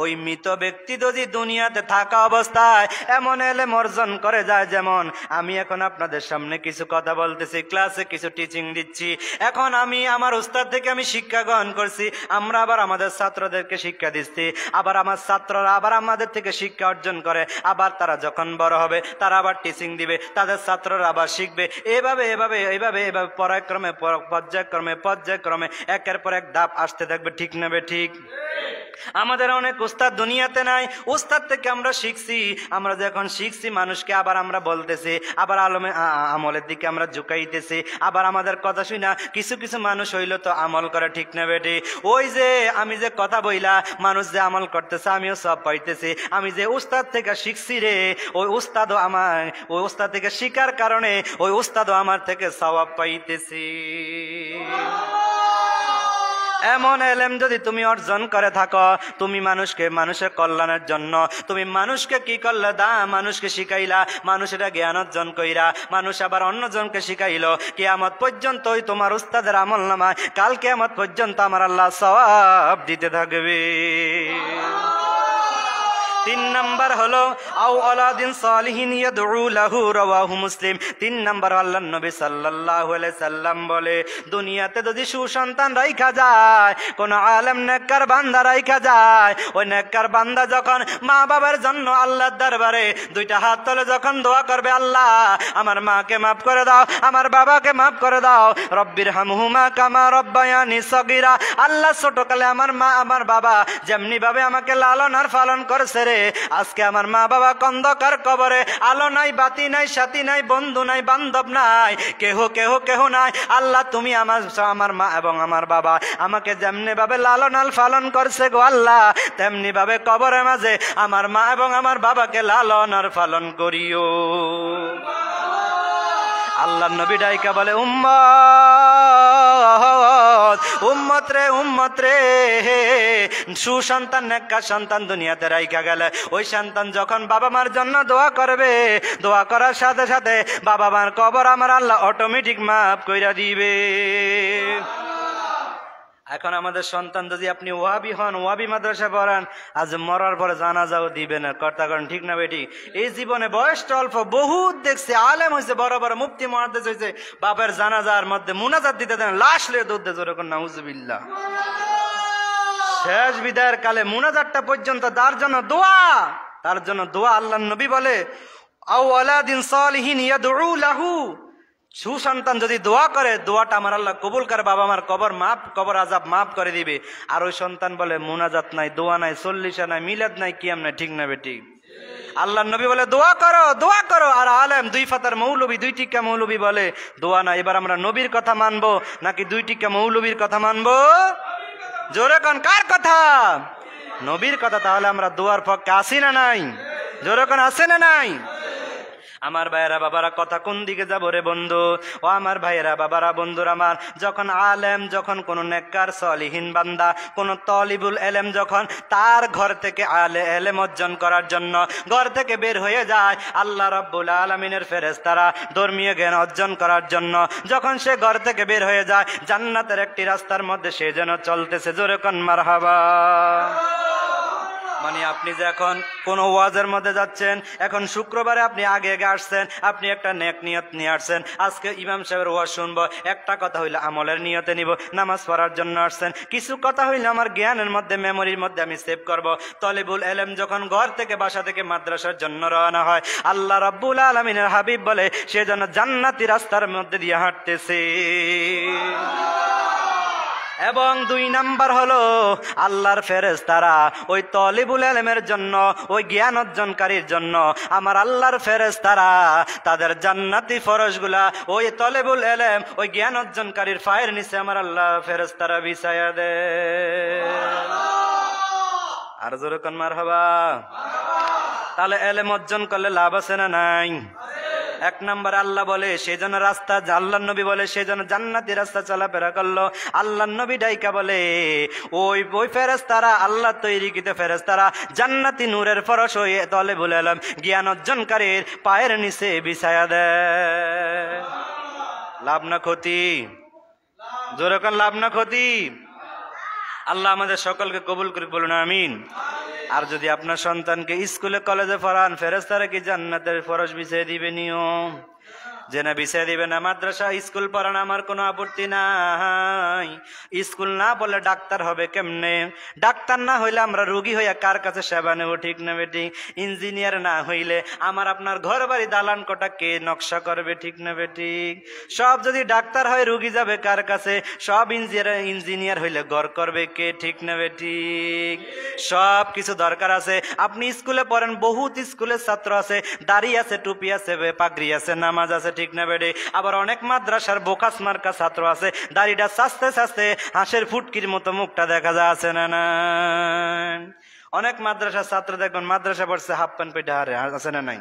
S1: ওই মৃত ব্যক্তি যদি দুনিয়াতে থাকা অবস্থায় এমন ইলম অর্জন করে যায়, যেমন আমি এখন আপনাদের সামনে কিছু কথা বলতেছি, ক্লাসে কিছু টিচিং দিচ্ছি, এখন আমি আমার উস্তাদ থেকে আমি শিক্ষা গ্রহণ করছি, আমরা আবার আমাদের ছাত্রদেরকে শিক্ষা দিচ্ছি, আবার আমার ছাত্ররা আবার আমাদের থেকে শিক্ষা অর্জন করে, আবার তারা যখন বড় হবে তারা আবার টিচিং দিবে, তাদের ছাত্ররা আবার শিখবে। এভাবে এভাবে এইভাবে এভাবে পর্যায়ক্রমে পর্যায়ক্রমে পর্যায়ক্রমে একের পর এক ধাপ আসতে থাকবে। ঠিক না ঠিক? আমাদের অনেক উস্তাদ দুনিয়াতে নাই, উস্তাদ থেকে আমরা শিখছি, আমরা যখন শিখছি মানুষকে আবার আমরা বলতেছি, আবার আমলের দিকে আমরা ঝুঁকাইতেছি, আবার আমাদের কথা শুনা কিছু কিছু মানুষ হইল তো আমল করে। ঠিক না বেটি? ওই যে আমি যে কথা বইলা মানুষ যে আমল করতেছে আমিও সব পাইতেছি, আমি যে উস্তাদ থেকে শিখছি রে, ওই উস্তাদ থেকে শিখার কারণে ওই উস্তাদও আমার থেকে সওয়াব পাইতেছি। এমন এলেম যদি তুমি অর্জন করে থাকো, তুমি মানুষের কল্যাণের জন্য তুমি মানুষকে কি করলে? মানুষকে শিখাইলা, মানুষেরা জ্ঞান অর্জন কইরা মানুষ আবার অন্যজনকে শিখাইলো, কিয়ামত পর্যন্ত ওই তোমার উস্তাদের আমলনামায় কাল কিয়ামত পর্যন্ত আমার আল্লাহ সওয়াব দিতে থাকবে। তিন নাম্বার হলো আও আলাদিন সালিহিন ইয়াদউ লাহু, রাওয়াহু মুসলিম। তিন নাম্বার আল্লাহর নবী সাল্লাল্লাহু আলাইহি সাল্লাম বলে, দুনিয়াতে যদি সুসন্তান রাইখা যায়, কোন আলেম নেককার বান্দা রাইখা যায়, ওই নেককার বান্দা যখন মা বাবার জন্য আল্লাহর দরবারে দুইটা হাত তুলে যখন দোয়া করবে, আল্লাহ আমার মাকে মাফ করে দাও, আমার বাবাকে মাফ করে দাও, রব্বির হামহুমা কামা রব্বায়ানি সগীরা। আল্লাহ ছোটকালে আমার মা আমার বাবা যেমনি ভাবে আমাকে লালন আর পালন করেছে রে, আজকে আমার মা বাবা অন্ধকার কবরে, আলো নাই, বাতি নাই, সাথী নাই, বন্ধু নাই, বান্ধব নাই, কেহ কেহ কেহ নাই। আল্লাহ তুমি আমার মা এবং আমার বাবা আমাকে যেমনি ভাবে লালন আর পালন করছে গো আল্লাহ, তেমনি ভাবে কবরের মাঝে আমার মা এবং আমার বাবাকে লালন আর পালন করিও। আল্লাহ নবী ডাইকা বলে, উম্মত রে উম্মত রে, সুসন্তান নেককার সন্তান দুনিয়াতে রাইখা গেলে ওই সন্তান যখন বাবা মার জন্য দোয়া করবে, দোয়া করার সাথে সাথে বাবা মার কবর আমার আল্লাহ অটোমেটিক মাফ কইরা দিবে। এখন আমাদের সন্তান যদি আপনি ওয়াহাবি হন, ওয়াহাবি মাদ্রাসা পড়ান, আজ মরার পরে জানাজাও দিবে না, কর্তা করেন, ঠিক না বেটি? এই জীবনে বয়সটা অল্প, বহুত দেখছে, আলেম হয়েছে, বড় বড় মুফতি মুহাদ্দিস হয়েছে, বাপের জানাজার মধ্যে মুনাজাত দিতে দেন, লাশ লিয়ে দুধ দিয়ে জোরে কোন নাউজুবিল্লাহ। শেষ বিদায়ের কালে মুনাজাতটা পর্যন্ত তার জন্য দোয়া, তার জন্য দোয়া। আল্লাহর নবী বলে, আও ওয়ালাদিন সালিহিন ইয়াদউ লাহু, সুসন্তান যদি দোয়া করে, দোয়াটা আমার আল্লাহ কবুল করে, বাবা আমার কবর আযাব মাফ করে দিবে। আর ওই সন্তান বলে মুনাজাত নাই, দোয়া নাই, চল্লিশা নাই, মিলাদ নাই, কিয়াম নাই, ঠিক না বেটি? আল্লাহর নবী বলে দোয়া করো, দোয়া করো। আর আলেম দুই ফাতার মৌলবী, দুই টিক্কা মৌলবী বলে দোয়া নাই। এবার আমরা নবীর কথা মানবো নাকি দুই টিক্কা মৌলবীর কথা মানবো? জোরে কোন, কার কথা? নবীর কথা। তাহলে আমরা দোয়ার পক্ষে আসি না নাই? জোরে কোন, আছে না নাই? আমার ভাইয়েরা বাবারা, কথা কোন দিকে যাব রে বন্ধু? ও আমার ভাইয়েরা বাবারা, বন্ধুরা আমার, যখন আলেম, যখন কোন নেককার সলিহিন বান্দা, কোন তলিবুল এলেম যখন তার ঘর থেকে এলেম অর্জন করার জন্য ঘর থেকে বের হয়ে যায়, আল্লাহ রাব্বুল আলামিনের ফেরেশতারা ধর্মীয় জ্ঞান অর্জন করার জন্য যখন সে ঘর থেকে বের হয়ে যায়, জান্নাতের একটি রাস্তার মধ্যে সে যেন চলতেছে। জোরে কোন মারহাবা। মানে আপনি যে এখন কোন ওয়াজের মধ্যে যাচ্ছেন, এখন শুক্রবারে আপনি আগে আসছেন, আপনি একটা নেক নিয়ত নিয়ে আসছেন, আজকে ইমাম সাহেবের ওয়াজ শুনবো, একটা কথা হইলো আমলের নিয়তে নিব, নামাজ পড়ার জন্য আসছেন, কিছু কথা হইলো আমার জ্ঞানের মধ্যে, মেমোরির মধ্যে আমি সেভ করব। তলিবুল এলেম যখন ঘর থেকে, বাসা থেকে মাদ্রাসার জন্য রওনা হয়, আল্লাহ রাব্বুল আলামিনের হাবিব বলে সে যেন জান্নাতি রাস্তার মধ্যে দিয়ে হাঁটতেছে। এবং দুই নাম্বার হলো, আল্লাহর ফেরেশতারা ওই তলিবুল ইলমের জন্য, ওই জ্ঞান অর্জনকারীর জন্য, আমার আল্লাহর ফেরেশতারা তাদের জান্নাতি ফরজগুলা ওই তলিবুল ইলম, ওই জ্ঞান অর্জনকারীর পায়ের নিচে আমার আল্লাহ ফেরেশতারা বিছায়া দেয়। আর জোরে কোন মারহাবা। তাহলে ইলম অর্জন করলে লাভ আছে না নাই? এক নম্বর আল্লাহ বলে সেই জন্য রাস্তা, আল্লাহ নবী বলে সেই জন্য জান্নাতি রাস্তা চলাফেরা করলো। আল্লাহ নবী ডাইকা বলে ওই ফেরেশতারা, আল্লাহ তৈরিকৃত ফেরেশতারা জান্নাতি নূরের ফরশ হয়ে তলিবুল ইলম, জ্ঞান অর্জনকারীর পায়ের নিচে বিছায়া দেয়। লাভ না ক্ষতি? জোরে কোন, লাভ না ক্ষতি? আল্লাহ আমাদের সকলকে কবুল করে, বলুন আমিন। আর যদি আপনার সন্তানকে স্কুলে কলেজে পড়ান, ফেরেশতারা কি জান্নাতের ফরজ বিছিয়ে দিবে? নিয়ম যে না বিছিয়ে দিবে না। মাদ্রাসা স্কুল পড়ান, আমার কোনো আপত্তি নাই। স্কুল না বলে ডাক্তার হবে কেমনে? ডাক্তার না হইলে আমরা রোগী হইয়া কার কাছে সেবা নেব? ঠিক না বেটি? ইঞ্জিনিয়ার না হইলে আমার আপনার ঘর বাড়ি দালান কোটা কে নকশা করবে? ঠিক না বেটি? সব যদি ডাক্তার হয়, রোগী যাবে কার কাছে? সব ইঞ্জিনিয়ার হইলে ঘর করবে কে? ঠিক না বেটি? সব কিছু দরকার আছে। আপনি স্কুলে পড়েন, বহুত স্কুলের ছাত্র আছে, দাড়ি আছে, টুপি আছে, পাগড়ি আছে, নামাজ আছে, ঠিক না বেটি? আবার অনেক মাদ্রাসার বোকাস মার্কা ছাত্র আছে, দাড়িটা সাজতে সাজতে হাঁসের ফুটকির মতো মুখটা দেখা যায়, আছে না না? অনেক মাদ্রাসার ছাত্র দেখবেন মাদ্রাসা পড়ছে, হাফ প্যান্ট পরে হারে, আছে না নাই?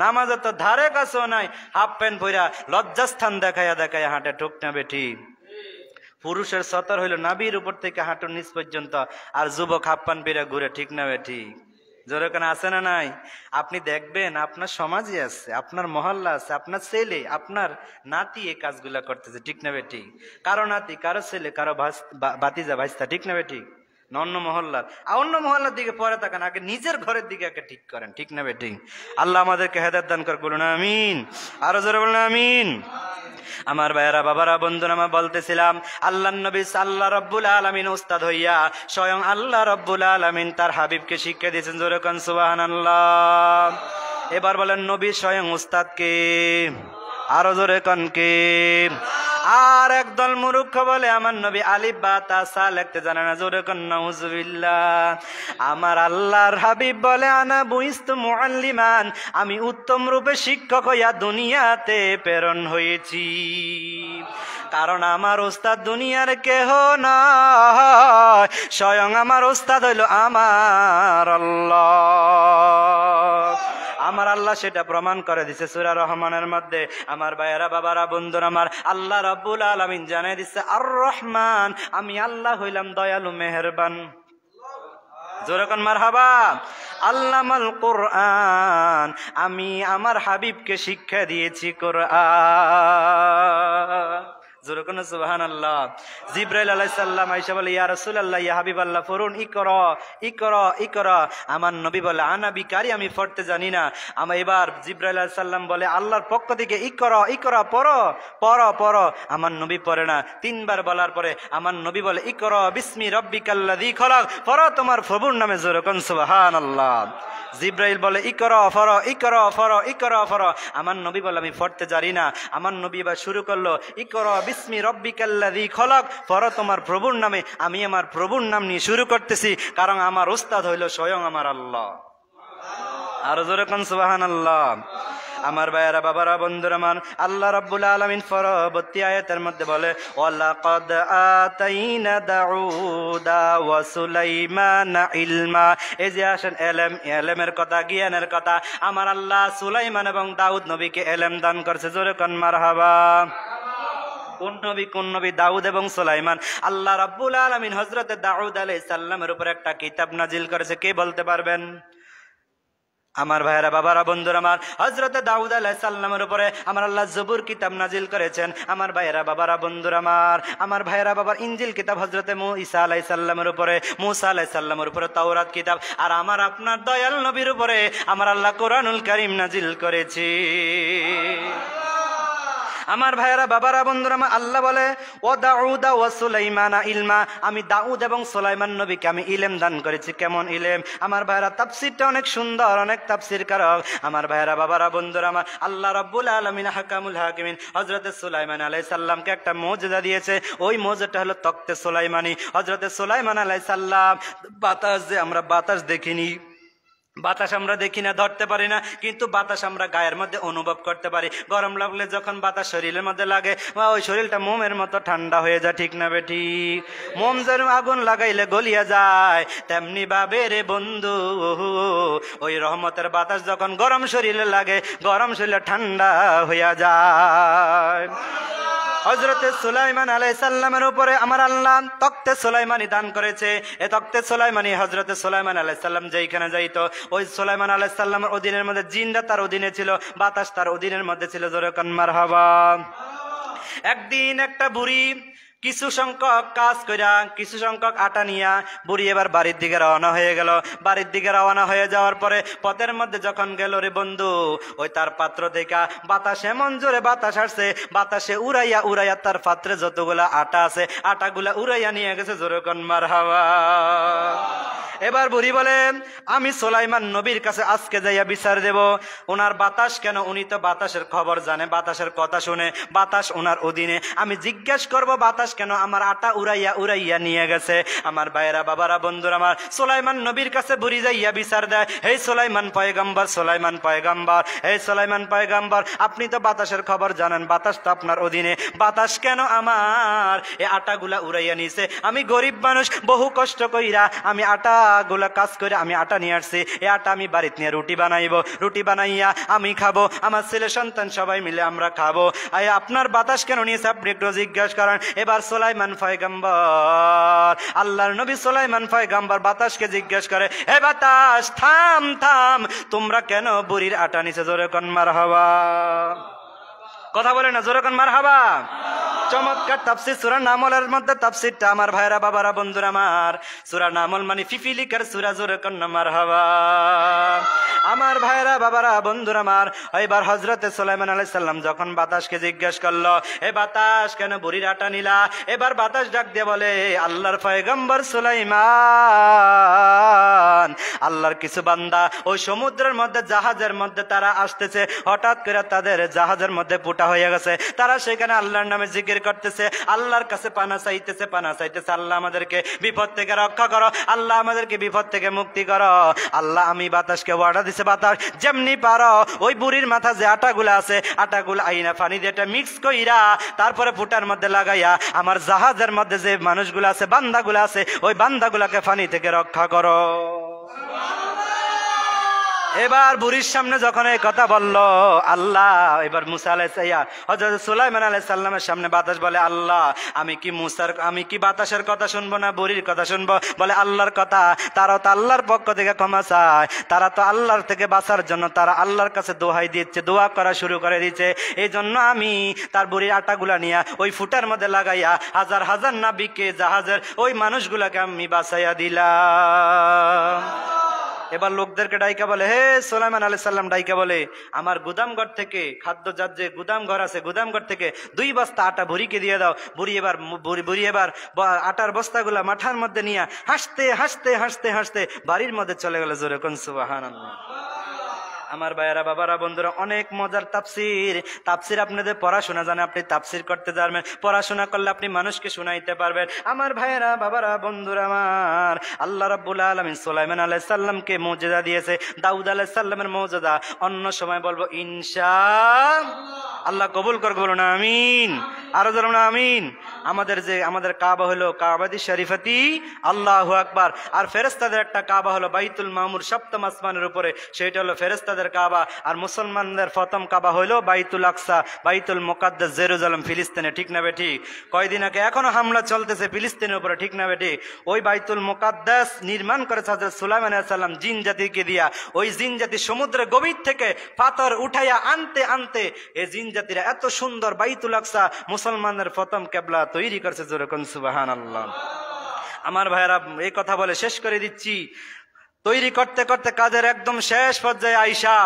S1: নামাজের তো ধারে কাছেও নাই, হাফ প্যান্ট পইরা লজ্জাস্থান দেখাইয়া দেখাইয়া হাঁটে, ঠিক না বেটি? পুরুষের সতর হইল নাভির উপর থেকে হাঁটুর নিচ পর্যন্ত, আর যুবক হাফ প্যান্ট পরে ঘুরে, ঠিক না বেটি? জোরে কেন, আছে না নাই? আপনি দেখবেন আপনার সমাজে আছে, আপনার মহল্লা আছে, আপনার ছেলে, আপনার নাতি এই কাজগুলা করতেছে, ঠিক না বেটি? কারো নাতি, কারো ছেলে, কারো ভাতিজা, ভাইস্তা, ঠিক না বেটি? অন্য মহল্লার দিকে পরে তাকান, আগে নিজের ঘরের দিকে আগে ঠিক করেন, ঠিক না বেটি? আল্লাহ আমাদেরকে হেদায়েত দান করে, বলুন আমিন। আরো জোরে বলুন আমিন। আমার ভাইয়েরা বাবারা, বন্ধুরা, আমরা বলতেছিলাম আল্লাহ নবী আল্লাহ রাব্বুল আলামিন উস্তাদ হইয়া স্বয়ং আল্লাহ রাব্বুল আলামিন তার হাবিবকে শিক্ষা দিয়েছেন। জোরে কোন সুবহানাল্লাহ। এবার বলেন নবী স্বয়ং উস্তাদ কে? আরো জোরে কোন কে? আর একদল মূর্খ বলে আমার নবী আলিফ বা তা সা লিখতে জানে না। জোরে কোন নাউজুবিল্লাহ। আমার আল্লাহর হাবিব বলে আনা বুইস্তু মুআল্লিমান, আমি উত্তম রূপে শিক্ষক হইয়া দুনিয়াতে প্রেরণ হয়েছি। কারণ আমার উস্তাদ দুনিয়ার কেহ নয়, স্বয়ং আমার উস্তাদ হইল আমার আল্লাহ। আমার আল্লাহ সেটা প্রমাণ করে দিছে সূরা রহমানের মধ্যে। আমার ভাইয়েরা বাবারা, বন্ধুরা আমার, আল্লাহ রাব্বুল আলামিন জানাই দিচ্ছে আর রহমান, আমি আল্লাহ হইলাম দয়ালু মেহেরবান। জোরে কোন মারহাবা। আল্লামাল কোরআন, আমি আমার হাবিবকে শিক্ষা দিয়েছি কোরআন। জোরে কোন সুবহানাল্লাহ। জিবরাইল আলাইহিস সালাম আয়েশা বলে, ইয়া রাসূলুল্লাহ, ইয়া হাবিবাল্লাহ, পড়ুন, ইকরা ইকরা ইকরা। আমার নবী বলে, আনা বিকারি, আমি পড়তে জানি না। এবার জিবরাইল আলাইহিস সালাম বলে আল্লাহর পক্ষ থেকে, ইকরা ইকরা, পড়ো পড়ো পড়ো। আমার নবী পড়ে না। তিনবার বলার পরে আমার নবী বলে, ইকরা বিসমি রাব্বিকাল্লাযী খলাক, পড়ো তোমার প্রভুর নামে। জোরে কোন সুবহানাল্লাহ। জিবরাইল বলে, ইকরা ফরো ইকরা ফরো ইকরা ফরো। আমার নবী বলে, আমি পড়তে জানি না। আমার নবী এবার শুরু করলো, ইকরা বিসমি রাব্বিকাল্লাযী খলাক, পড়ো তোমার প্রভুর নামে। আমি আমার প্রভুর নাম নিয়ে শুরু করতেছি, কারণ আমার উস্তাদ হইল স্বয়ং আমার আল্লাহ। আর জোরে কোন সুবহানাল্লাহ। আমার ভাইয়েরা, বাবারা, বন্ধুরা মান, আল্লাহ রাব্বুল আলামিন পরবর্তী আয়াতের মধ্যে বলে, ওয়ালাকাদ আতাইনা দাউদা ওয়া সুলাইমানা ইলমা। এই যে আসেন এলেম, এলেমের কথা, জ্ঞানের কথা। আমার আল্লাহ সুলাইমান এবং দাউদ নবীকে এলেম দান করছে। জোরে কোন মারহাবা। কোন নবী? কোন নবী? দাউদ এবং সুলাইমান। আল্লাহ রাব্বুল আলামিন হযরতে দাউদ আলাইহিস সালামের উপর একটা কিতাব নাজিল করেছে। কে বলতে পারবেন? আমার ভাইয়েরা, বাবারা, বন্ধুরা আমার, হযরতে দাউদ আলাইহিস সালামের উপরে আমার আল্লাহ জবুর কিতাব নাজিল করেছেন। আমার ভাইয়েরা, বাবারা, বন্ধুরা আমার ভাইয়েরা, বাবার ইনজিল কিতাব হযরতে ঈসা আলাইহিস সালামের উপরে, মুসা আলাইহিস সালামের উপরে তাওরাত কিতাব। আর আমার আপনার দয়াল নবীর উপরে আমার আল্লাহ কোরআনুল কারীম নাজিল করেছি। আমার ভাইয়েরা, বাবারা, বন্ধুরা আমার, আল্লাহ বলে, ও দাউদা ওয়া সুলাইমানা ইলমা, আমি দাউদ এবং সুলাইমান নবীকে আমি ইলম দান করেছি। কেমন ইলম? আমার ভাইয়েরা, তাফসীরটা অনেক সুন্দর, অনেক তাফসীর কারক। আমার ভাইয়েরা, বাবারা, বন্ধুরা আমার, আল্লাহ রাব্বুল আলামিন হাকামুল হাকিমিন হযরতে সুলাইমান আলাইহিস সালামকে একটা মুজিজা দিয়েছে। ওই মুজিজাটা হলো তখতে সুলাইমানি। হযরতে সুলাইমান আলাইহিস সালাম, বাতাস যে আমরা বাতাস দেখিনি, বাতাস আমরা দেখি না, ধরতে পারি না, কিন্তু বাতাস আমরা গায়ের মধ্যে অনুভব করতে পারি। গরম লাগলে যখন বাতাস শরীরের মধ্যে লাগে, ওই শরীরটা মোমের মতো ঠান্ডা হয়ে যায়। ঠিক না বেঠি? মোম যেন আগুন লাগাইলে গলিয়া যায়, তেমনি ভাবে রে বন্ধু ওই রহমতের বাতাস যখন গরম শরীরে লাগে, গরম শরীরে ঠান্ডা হইয়া যায়। হযরতে সুলাইমান আলাইহিস সালামের উপরে আমার আল্লাহ তখতে সুলাইমানি দান করেছে। এই তখতে সুলাইমানি হযরতে সুলাইমান আলাইহিস সালাম যেখানে যাইতো, ওই সুলাইমান আলাইহিস সালামের অধীনের মধ্যে জিনরা তার অধীনে ছিল, বাতাস তার অধীনের মধ্যে ছিল। জোরে কোন মারহাবা। একদিন একটা বুড়ি কিছু সংখ্যক কাজ কইরা, কিছু সংখ্যক আটা নিয়া বুড়ি এবার বাড়ির দিকে রওনা হয়ে গেল। বাড়ির দিকে রওনা হয়ে যাওয়ার পরে পথের মধ্যে যখন গেল রে বন্ধু, ওই তার পাত্র দেখা বাতাস এমন জোরে বাতাস আসছে, বাতাসে উড়াইয়া উড়াইয়া তার পাত্রে যতগুলা আটা আছে আটাগুলা উড়াইয়া নিয়ে গেছে। জোরে কোন মারহাবা। এবার বুড়ি বলে, আমি সুলাইমান নবীর কাছে আজকে যাইয়া বিচার দেব, ওনার বাতাস কেন? উনি তো বাতাসের খবর জানে, বাতাসের কথা শুনে, বাতাস ওনার অধীনে। আমি জিজ্ঞেস করব বাতাস কেন আমার আটা উড়াইয়া উড়াইয়া নিয়ে গেছে। আমার ভাইয়েরা, বাবারা, বন্ধুরা আমার, সুলাইমান নবীর কাছে বুড়ি যাইয়া বিচার দেয়, হে সুলাইমান পয়গম্বর, সুলাইমান পয়গম্বর, হে সুলাইমান পয়গম্বর, আপনি তো বাতাসের খবর জানেন, বাতাস তো আপনার অধীনে, বাতাস কেন আমার এই আটাগুলা উড়াইয়া নিছে? আমি গরিব মানুষ, বহু কষ্ট কইরা আমি আটা গুলা কাজ করে আমি আটা নিয়ে আসছি। এই আটা আমি বাড়িতে নিয়ে রুটি বানাইবো, রুটি বানাইয়া আমি খাবো, আমার ছেলে সন্তান সবাই মিলে আমরা খাবো। আপনার বাতাস কেন নিয়েছে আপনি একটু জিজ্ঞাসা করেন। এবার সুলাইমান পয়গম্বর, আল্লাহর নবী সুলাইমান পয়গম্বর বাতাসকে জিজ্ঞেস করে, হে বাতাস, থাম থাম, তোমরা কেন বুড়ির আটা নিছে? জোরে কোন মারহাবা। কথা বলে না, জোরে কোন মারহাবা। চমৎকার তাফসীর সূরা নামলের মধ্যে তাফসীরটা। আমার ভাইরা, বাবারা, বন্ধুরা আমার, সূরা নামল মানে পিপিলিকার সূরা। জোরে কোন মারহাবা। আমার ভাইরা, বাবারা, বন্ধুরা আমার, এবার হযরতে সুলাইমান আলাইহিস সালাম যখন বাতাসকে জিজ্ঞেস করলো, এ বাতাস কেন বুড়ির আটা নিলা? এবার বাতাস ডাক দিয়ে বলে, আল্লাহর পয়গম্বর সুলাইমান, আল্লাহর কিছু বান্দা ওই সমুদ্রের মধ্যে জাহাজের মধ্যে তারা আসতেছে, হঠাৎ করে তাদের জাহাজের মধ্যে ফুটা হয়ে গেছে। তারা সেখানে আল্লাহর নামে জিকির করতেছে, আল্লাহর কাছে পানা চাইতেছে, পানা চাইতেছে, আল্লাহ আমাদেরকে বিপদ থেকে রক্ষা করো, আল্লাহ আমাদেরকে বিপদ থেকে মুক্তি করো। আল্লাহ আমি বাতাসকে ওয়াদা দিছে, বাতাস যেমনি পারো ওই বুড়ির মাথা যে আটাগুলা আছে, আটাগুলা আইনা পানি দিয়ে এটা মিক্স কইরা তারপরে ফুটার মধ্যে লাগাইয়া আমার জাহাজের মধ্যে যে মানুষগুলো আছে, বান্দাগুলো আছে, ওই বান্দাগুলাকে পানি থেকে রক্ষা করো। এবার বুড়ির সামনে যখন এই কথা বলল আল্লাহ, এবার মুসা হযরত সুলাইমান আলাইহিস সালামের সামনে বাতাস বলে আল্লাহ আমি কি বাতাসের কথা শুনবো না বুড়ির কথা শুনবো? বলে আল্লাহর কথা। তারা তো আল্লাহর পক্ষ থেকে ক্ষমা চায়, তারা তো আল্লাহর থেকে বাঁচার জন্য তারা আল্লাহর কাছে দোহাই দিচ্ছে, দোয়া করা শুরু করে দিচ্ছে। এই জন্য আমি তার বুড়ির আটাগুলা নিয়ে ওই ফুটার মধ্যে লাগাইয়া হাজার হাজার নাবিককে জাহাজের ওই মানুষগুলাকে আমি বাঁচাইয়া দিলাম। এবার লোকদেরকে ডাইকা বলে, হে সুলাইমান আলাইহিস সালাম ডাইকা বলে, আমার গুদামঘর থেকে খাদ্যজাত যে গুদামঘর আছে গুদামঘর থেকে 2 বস্তা আটা বুড়িকে দিয়ে দাও। বুড়ি এবার আটার বস্তাগুলা মাথার মধ্যে নিয়ে হাসতে হাসতে হাসতে হাসতে বাড়ির মধ্যে চলে গেল। জোরে কোন সুবহানাল্লাহ। আমার ভাইয়েরা, বাবারা, বন্ধুরা, অনেক মজার তাফসির আপনাদের পড়াশোনা জানে, আপনি তাফসির করতে যাবেন, পড়াশোনা করলে আপনি মানুষকে শুনাইতে পারবেন। আমার ভাইয়েরা, বাবারা, বন্ধুরা আমার, আল্লাহ রাব্বুল আলামিন সুলাইমান আলাইহিস সালামকে মুজিজা দিয়েছে, দাউদ আলাইহিস সালামের মুজিজা অন্য সময় বলবো ইনশাআল্লাহ। আল্লাহ কবুল করুক, বলুন আমিন। আরো বলুন আমিন। আমাদের কাবা হলো কাবাতি শরীফাতি, আল্লাহু আকবার। আর ফেরেশতাদের একটা কাবা হলো বাইতুল মামুর, সপ্তম আসমানের উপরে, সেটা হলো ফেরেশতাদের কাবা। আর মুসলমানদের প্রথম কাবা হলো বাইতুল আকসা, বাইতুল মুকাদ্দাস, জেরুজালেম, ফিলিস্তিনে। ঠিক না বেঠিক? কয়দিন আগে এখনো হামলা চলতেছে ফিলিস্তিনের উপরে, ঠিক না বেঠিক? ওই বাইতুল মুকাদ্দাস নির্মাণ করেছে হযরত সুলাইমান আলাইহিস সালাম জিন জাতিকে দিয়া। ওই জিন জাতি সমুদ্রের গভীর থেকে পাথর উঠাইয়া আনতে আনতে এই জিন জাতিরা এত সুন্দর বাইতুল আকসা, মুসলমানদের প্রথম কিবলা তৈরি করেছে। জোরে কোন সুবহানাল্লাহ। আমার ভাইয়েরা, এই কথা বলে শেষ করে দিচ্ছি। তৈরি করতে করতে কাজের একদম শেষ পর্যায়ে আইসা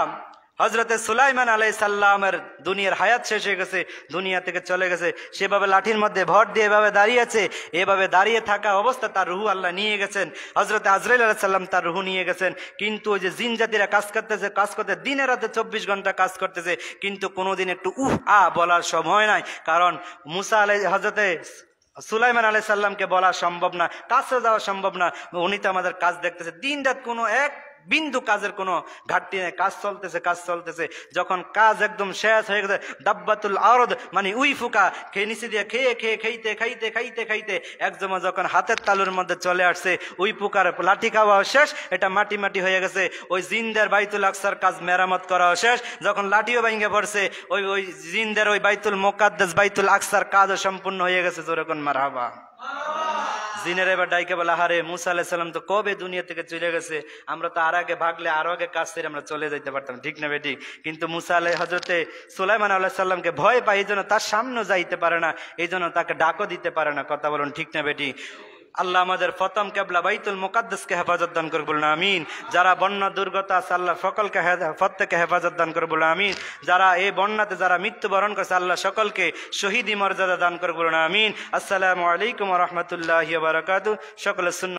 S1: হযরতে সুলাইমান আলাইহিস সালামের দুনিয়ার হায়াত শেষ হয়ে গেছে, দুনিয়া থেকে চলে গেছে। সেভাবে লাঠির মধ্যে ভর দিয়ে এভাবে দাঁড়িয়েছে। এভাবে দাঁড়িয়ে থাকা অবস্থা তার রুহু আল্লাহ নিয়ে গেছেন। হযরতে আজরাইল আলাইহিস সালাম তার রুহু নিয়ে গেছেন। কিন্তু ওই যে জিন জাতিরা কাজ করতে দিনে রাতে 24 ঘন্টা কাজ করতেছে, কিন্তু কোনোদিন একটু বলার সময় নাই। কারণ হযরতে সুলাইমান আলাইহিস সালামকে বলা সম্ভব না, কাছে যাওয়া সম্ভব না। উনি তো আমাদের কাজ দেখতেছে, দিন রাত কোনো এক বিন্দু কাজের কোনো ঘাটতি নেই, কাজ চলতেছে। যখন কাজ একদম শেষ হয়ে গেছে, দাব্বাতুল আরদ মানে উই ফুকা খেয়ে নিচে দিয়ে খাইতে একজমা যখন হাতের তালুর মধ্যে চলে আসছে, উই ফুকার লাঠি খাওয়া শেষ, এটা মাটি হয়ে গেছে। ওই জিনদের বাইতুল আকসার কাজ মেরামত করা শেষ, যখন লাঠিও ভেঙে পড়ছে, ওই জিনদের ওই বাইতুল মুকাদ্দাস বাইতুল আকসার কাজও সম্পূর্ণ হয়ে গেছে। জোরে কোন মারহাবা। জিনের এবার ডাইকে বলে, হারে মুসা আলাইহিস সালাম তো কবে দুনিয়া থেকে চলে গেছে, আমরা তো আর আগে ভাগলে আরো আগে কাজ করে আমরা চলে যেতে পারতাম, ঠিক না বেটি? কিন্তু মুসা হযরতে সুলাইমান আলাইহিস সালামকে ভয় পায়, এই জন্য তার সামনে যাইতে পারে না, এই জন্য তাকে ডাকও দিতে পারে না। কথা বলুন ঠিক না বেটি? আল্লাহ আমাদের প্রথম কিবলা বাইতুল মুকাদ্দাসকে হেফাজত দান করে, বলুন আমিন। যারা বন্যা দুর্গত আছে আল্লাহ সকলকে প্রত্যেককে হেফাজত দান করে, বলুন আমিন। যারা এই বন্যাতে যারা মৃত্যুবরণ করেছে আল্লাহ সকলকে শহীদি মর্যাদা দান করে, বলুন আমিন। আসসালামু আলাইকুম ওয়া রাহমাতুল্লাহি ওয়া বারাকাতুহু। সকলে সুন্নাত